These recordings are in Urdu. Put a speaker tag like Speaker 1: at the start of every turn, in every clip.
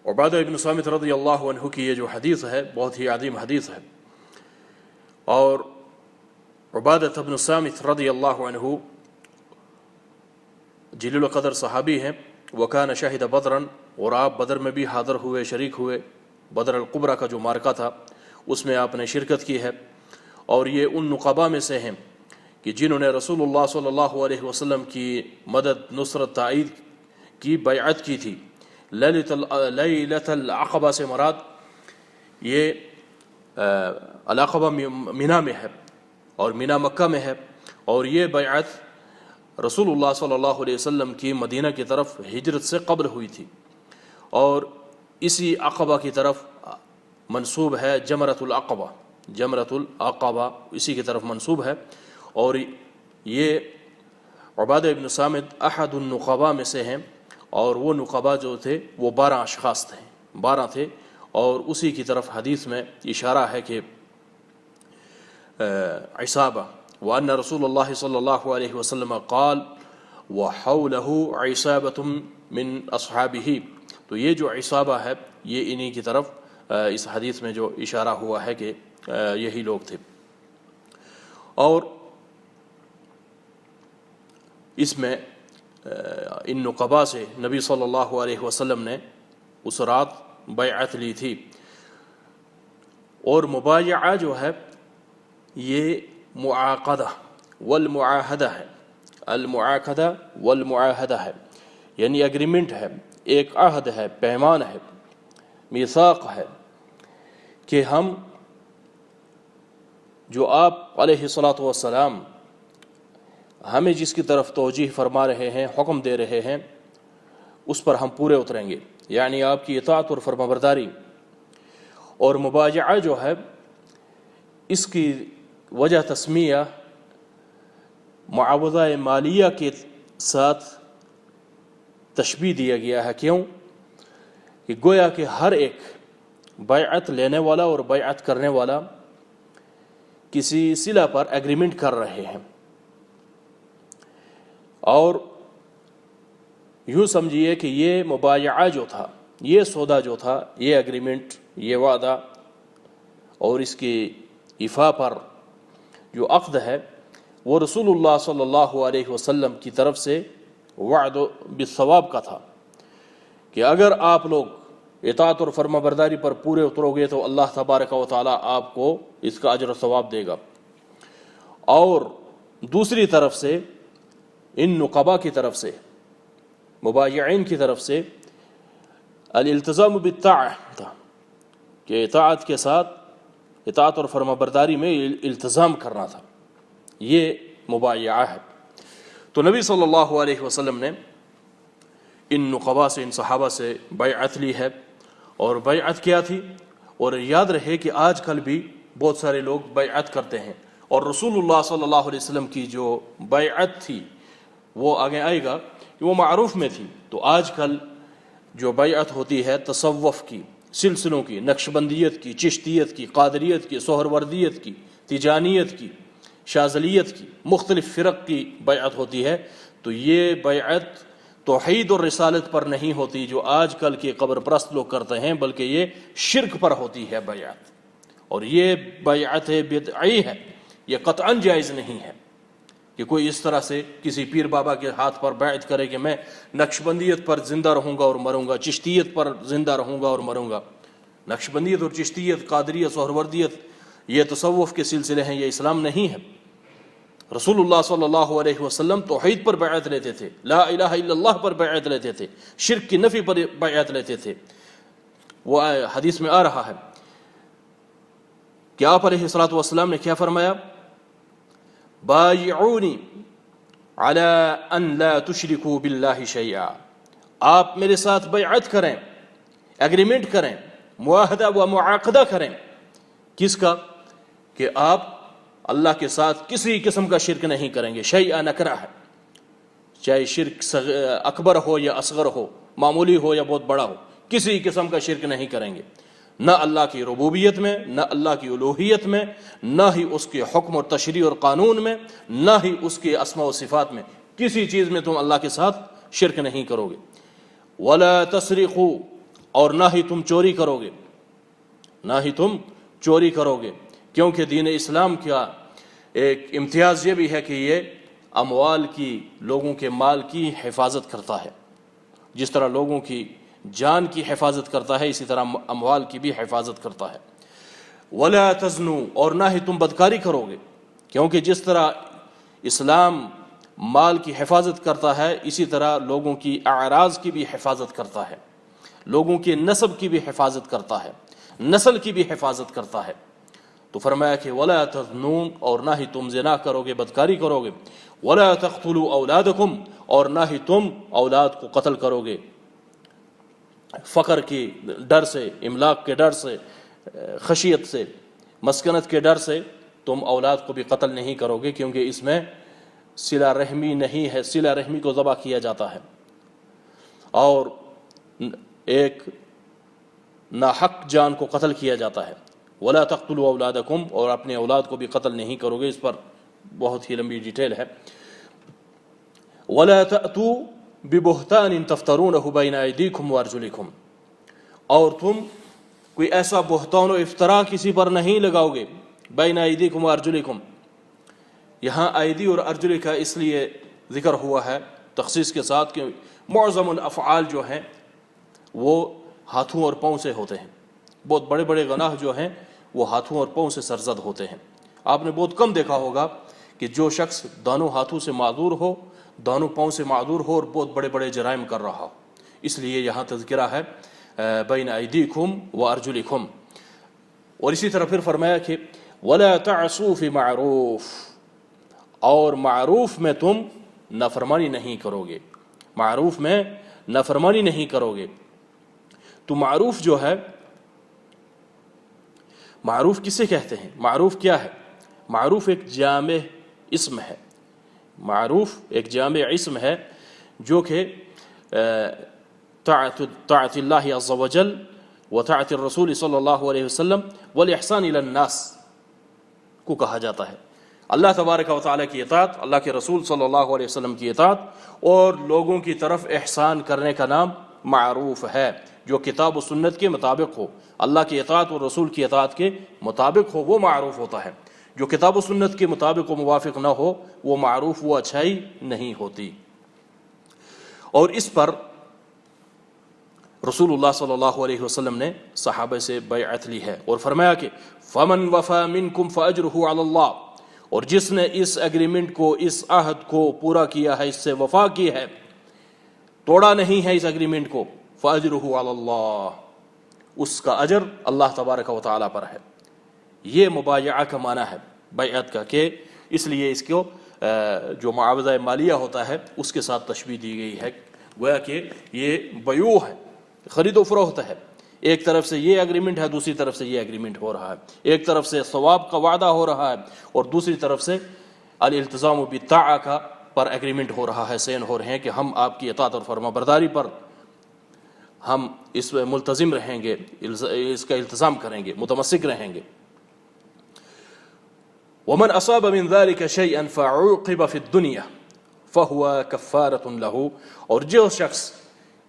Speaker 1: عبادہ ابن صامت رضی اللہ عنہ کی یہ جو حدیث ہے بہت ہی عظیم حدیث ہے، اور عبادہ ابن صامت رضی اللہ عنہ جلیل القدر صحابی ہیں، وکان شہد بدرا، اور آپ بدر میں بھی حاضر ہوئے، شریک ہوئے۔ بدر القبریٰ کا جو معرکہ تھا اس میں آپ نے شرکت کی ہے، اور یہ ان نقباء میں سے ہیں کہ جنہوں نے رسول اللہ صلی اللہ علیہ وسلم کی مدد، نصرت، تائید کی بیعت کی تھی۔ لیلۃ العقبہ سے مراد یہ العقبہ مینا میں ہے، اور مینا مکہ میں ہے، اور یہ بیعت رسول اللہ صلی اللہ علیہ وسلم کی مدینہ کی طرف ہجرت سے قبل ہوئی تھی، اور اسی عقبہ کی طرف منسوب ہے جمرۃ العقبہ، جمرۃ العقبہ اسی کی طرف منسوب ہے۔ اور یہ عبادہ ابن صامت احد النقباء میں سے ہیں، اور وہ نقباء جو تھے وہ 12 اشخاص تھے، 12 تھے، اور اسی کی طرف حدیث میں اشارہ ہے کہ عصابہ، وأن رسول اللہ صلی اللہ علیہ وسلم قال وحولہ عصابۃ من اصحابہ، تو یہ جو عصابہ ہے یہ انہی کی طرف اس حدیث میں جو اشارہ ہوا ہے کہ یہی لوگ تھے۔ اور اس میں ان نقباء سے نبی صلی اللہ علیہ وسلم نے اس رات بیعت لی تھی۔ اور مبایعہ جو ہے یہ معاقدہ والمعاہدہ ہے، المعاقدہ والمعاہدہ ہے، یعنی اگریمنٹ ہے، ایک عہد ہے، پیمان ہے، میثاق ہے کہ ہم جو آپ علیہ الصلاۃ والسلام ہمیں جس کی طرف توجیہ فرما رہے ہیں، حکم دے رہے ہیں، اس پر ہم پورے اتریں گے، یعنی آپ کی اطاعت اور فرمانبرداری۔ اور مبایعہ جو ہے اس کی وجہ تسمیہ معاوضہ مالیہ کے ساتھ تشبیہ دیا گیا ہے۔ کیوں؟ کہ گویا کہ ہر ایک بیعت لینے والا اور بیعت کرنے والا کسی صلہ پر ایگریمنٹ کر رہے ہیں، اور یوں سمجھیے کہ یہ مبایعہ جو تھا، یہ سودا جو تھا، یہ ایگریمنٹ، یہ وعدہ، اور اس کی ایفا پر جو عقد ہے وہ رسول اللہ صلی اللہ علیہ وسلم کی طرف سے وعد بالثواب کا تھا کہ اگر آپ لوگ اطاعت اور فرما برداری پر پورے اترو گے تو اللہ تبارک و تعالیٰ آپ کو اس کا اجر و ثواب دے گا۔ اور دوسری طرف سے ان نقباء کی طرف سے، مبایعین کی طرف سے الالتزام بالطاعہ تھا کہ اطاعت کے ساتھ، اطاعت اور فرما برداری میں التزام کرنا تھا، یہ مبایعہ ہے۔ تو نبی صلی اللہ علیہ وسلم نے ان نقباء سے، ان صحابہ سے بیعت لی ہے، اور بیعت کیا تھی۔ اور یاد رہے کہ آج کل بھی بہت سارے لوگ بیعت کرتے ہیں، اور رسول اللہ صلی اللہ علیہ وسلم کی جو بیعت تھی وہ آگے آئے گا کہ وہ معروف میں تھی۔ تو آج کل جو بیعت ہوتی ہے تصوف کی، سلسلوں کی، نقشبندیت کی، چشتیت کی، قادریت کی، سہروردیت کی، تیجانیت کی، شاذلیت کی، مختلف فرق کی بیعت ہوتی ہے، تو یہ بیعت توحید اور رسالت پر نہیں ہوتی جو آج کل کے قبر پرست لوگ کرتے ہیں، بلکہ یہ شرک پر ہوتی ہے بیعت، اور یہ بیعت بدعی ہے، یہ قطعاً جائز نہیں ہے کہ کوئی اس طرح سے کسی پیر بابا کے ہاتھ پر بیعت کرے کہ میں نقشبندیت پر زندہ رہوں گا اور مروں گا، چشتیت پر زندہ رہوں گا اور مروں گا۔ نقشبندیت اور چشتیت، قادریت، سہروردیت یہ تصوف کے سلسلے ہیں، یہ اسلام نہیں ہے۔ رسول اللہ صلی اللہ علیہ وسلم توحید پر بیعت لیتے تھے، لا الہ الا اللہ پر بیعت لیتے تھے، شرک کی نفی پر بیعت لیتے تھے۔ وہ حدیث میں آ رہا ہے کہ آپ علیہ الصلوۃ والسلام نے کیا فرمایا؟ بایعونی علی ان لا تشرکوا باللہ شیئا، آپ میرے ساتھ بیعت کریں، ایگریمنٹ کریں، معاہدہ و معاقدہ کریں۔ کس کا؟ کہ آپ اللہ کے ساتھ کسی قسم کا شرک نہیں کریں گے۔ شیئا نکرہ ہے، چاہے شرک اکبر ہو یا اصغر ہو، معمولی ہو یا بہت بڑا ہو، کسی قسم کا شرک نہیں کریں گے، نہ اللہ کی ربوبیت میں، نہ اللہ کی الوہیت میں، نہ ہی اس کے حکم اور تشریع اور قانون میں، نہ ہی اس کے اسماء و صفات میں، کسی چیز میں تم اللہ کے ساتھ شرک نہیں کرو گے۔ ولا تسرقوا، اور نہ ہی تم چوری کرو گے، نہ ہی تم چوری کرو گے، کیونکہ دین اسلام کا ایک امتیاز یہ بھی ہے کہ یہ اموال کی، لوگوں کے مال کی حفاظت کرتا ہے۔ جس طرح لوگوں کی جان کی حفاظت کرتا ہے، اسی طرح اموال کی بھی حفاظت کرتا ہے۔ ولا تزنوا، اور نہ ہی تم بدکاری کرو گے، کیونکہ جس طرح اسلام مال کی حفاظت کرتا ہے، اسی طرح لوگوں کی اعراض کی بھی حفاظت کرتا ہے، لوگوں کے نسب کی بھی حفاظت کرتا ہے، نسل کی بھی حفاظت کرتا ہے۔ تو فرمایا کہ ولا تزنوا، اور نہ ہی تم زنا کرو گے، بدکاری کرو گے، ولا تقتلوا اولادکم، اور نہ ہی تم اولاد کو قتل کرو گے، فقر کے ڈر سے، املاق کے ڈر سے، خشیت سے، مسکنت کے ڈر سے تم اولاد کو بھی قتل نہیں کرو گے، کیونکہ اس میں صلہ رحمی نہیں ہے، صلہ رحمی کو ذبح کیا جاتا ہے، اور ایک ناحق جان کو قتل کیا جاتا ہے۔ ولا تقتلوا اولادکم، اور اپنے اولاد کو بھی قتل نہیں کرو گے، اس پر بہت ہی لمبی ڈیٹیل ہے۔ ولا تأتوا ببہتان تفترونہ بین ایدیکم وارجلکم، اور تم کوئی ایسا بہتان و افطرا کسی پر نہیں لگاؤ گے، بین ایدیکم وارجلکم، یہاں ایدی اور ارجل کا اس لیے ذکر ہوا ہے تخصیص کے ساتھ کہ معظم الافعال جو ہیں وہ ہاتھوں اور پاؤں سے ہوتے ہیں، بہت بڑے بڑے گناہ جو ہیں وہ ہاتھوں اور پاؤں سے سرزد ہوتے ہیں۔ آپ نے بہت کم دیکھا ہوگا کہ جو شخص دونوں ہاتھوں سے معذور ہو، دونوں پاؤں سے معذور ہو اور بہت بڑے بڑے جرائم کر رہا ہو، اس لیے یہاں تذکرہ ہے بین ایدیکم و ارجلکم۔ اور اسی طرح پھر فرمایا کہ ولا تعصوا فی معروف، اور معروف میں تم نافرمانی نہیں کرو گے، معروف میں نافرمانی نہیں کرو گے۔ تو معروف جو ہے، معروف کسے کہتے ہیں؟ معروف کیا ہے؟ معروف ایک جامع اسم ہے، معروف ایک جامع اسم ہے جو کہ طاعت اللہ عز وجل و طاعت الرسول صلی اللہ علیہ وسلم والاحسان الی الناس کو کہا جاتا ہے۔ اللہ تبارک و تعالیٰ کی اطاعت، اللہ کے رسول صلی اللہ علیہ وسلم کی اطاعت اور لوگوں کی طرف احسان کرنے کا نام معروف ہے، جو کتاب و سنت کے مطابق ہو، اللہ کی اطاعت اور رسول کی اطاعت کے مطابق ہو، وہ معروف ہوتا ہے۔ جو کتاب و سنت کے مطابق و موافق نہ ہو وہ معروف، وہ اچھائی نہیں ہوتی۔ اور اس پر رسول اللہ صلی اللہ علیہ وسلم نے صحابہ سے بیعت لی ہے اور فرمایا کہ فمن وفا منکم فاجرہ علی اللہ، اور جس نے اس ایگریمنٹ کو، اس عہد کو پورا کیا ہے، اس سے وفا کی ہے، توڑا نہیں ہے اس ایگریمنٹ کو، فاجرہ علی اللہ، اس کا اجر اللہ تبارک و تعالیٰ پر ہے۔ یہ مبایعہ کا معنی ہے بیعت کا، کہ اس لیے اس کو جو معاوضہ مالیہ ہوتا ہے اس کے ساتھ تشبیہ دی گئی ہے، گویا کہ یہ بیوع ہے، خرید و فروخت ہے، ایک طرف سے یہ ایگریمنٹ ہے، دوسری طرف سے یہ ایگریمنٹ ہو رہا ہے، ایک طرف سے ثواب کا وعدہ ہو رہا ہے اور دوسری طرف سے الالتزام بالطاعہ کا پر ایگریمنٹ ہو رہا ہے، سین ہو رہے ہیں کہ ہم آپ کی اطاعت اور فرما برداری پر ہم اس میں ملتزم رہیں گے، اس کا التزام کریں گے، متمسک رہیں گے۔ ومن اصاب من ذلك شيئا فعوقب في الدنيا فهو كفارة له، اور جو شخص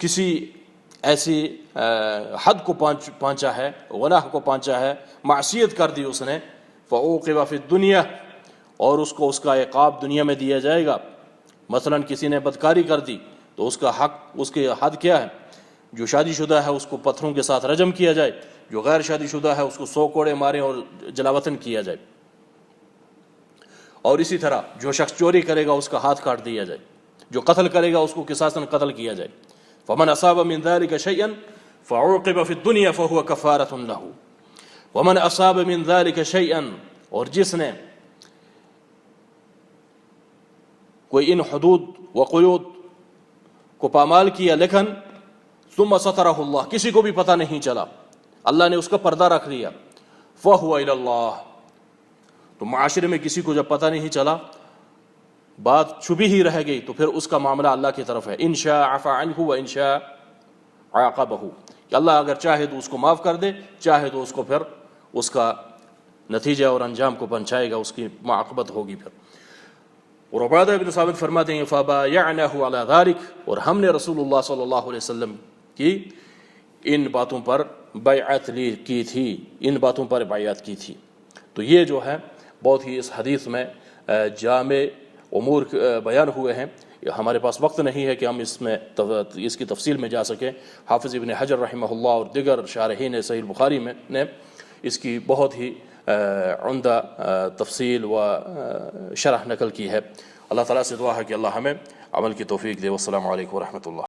Speaker 1: کسی ایسی حد کو پہنچا ہے، گناہ کو پہنچا ہے، معصیت کر دی اس نے، فعوقب في الدنيا، اور اس کو اس کا عقاب دنیا میں دیا جائے گا۔ مثلا کسی نے بدکاری کر دی تو اس کا حق، اس کی حد کیا ہے؟ جو شادی شدہ ہے اس کو پتھروں کے ساتھ رجم کیا جائے، جو غیر شادی شدہ ہے اس کو 100 کوڑے ماریں اور جلاوطن کیا جائے، اور اسی طرح جو شخص چوری کرے گا اس کا ہاتھ کاٹ دیا جائے، جو قتل کرے گا اس کو قصاصاً قتل کیا جائے۔ فمن اصاب من ذلك شيئا فعوقب في الدنيا فهو كفارة له، ومن اصاب من ذلك شيئا، اور جس نے کوئی ان حدود و قیود کو پامال کیا لیکن ثم سترہ اللہ، کسی کو بھی پتہ نہیں چلا، اللہ نے اس کا پردہ رکھ دیا، فہو الی اللہ، تو معاشرے میں کسی کو جب پتہ نہیں چلا، بات چھپی ہی رہ گئی، تو پھر اس کا معاملہ اللہ کی طرف ہے، ان شاء عفا عنہ و ان شاء عاقبہ، کہ اللہ اگر چاہے تو اس کو معاف کر دے، چاہے تو اس کو پھر اس کا نتیجہ اور انجام کو پہنچائے گا، اس کی معاقبت ہوگی پھر۔ اور عبادہ بن ثابت فرماتے ہیں فبایعنہ علی ذلک، اور ہم نے رسول اللہ صلی اللہ علیہ وسلم کی ان باتوں پر بیعت کی تھی، ان باتوں پر بیعت کی تھی۔ تو یہ جو ہے بہت ہی اس حدیث میں جامع امور بیان ہوئے ہیں۔ ہمارے پاس وقت نہیں ہے کہ ہم اس کی تفصیل میں جا سکیں۔ حافظ ابن حجر رحمہ اللہ اور دیگر شارحین صحیح البخاری نے اس کی بہت ہی عمدہ تفصیل و شرح نقل کی ہے۔ اللہ تعالیٰ سے دعا ہے کہ اللہ ہمیں عمل کی توفیق دے۔ والسلام علیکم ورحمۃ اللہ۔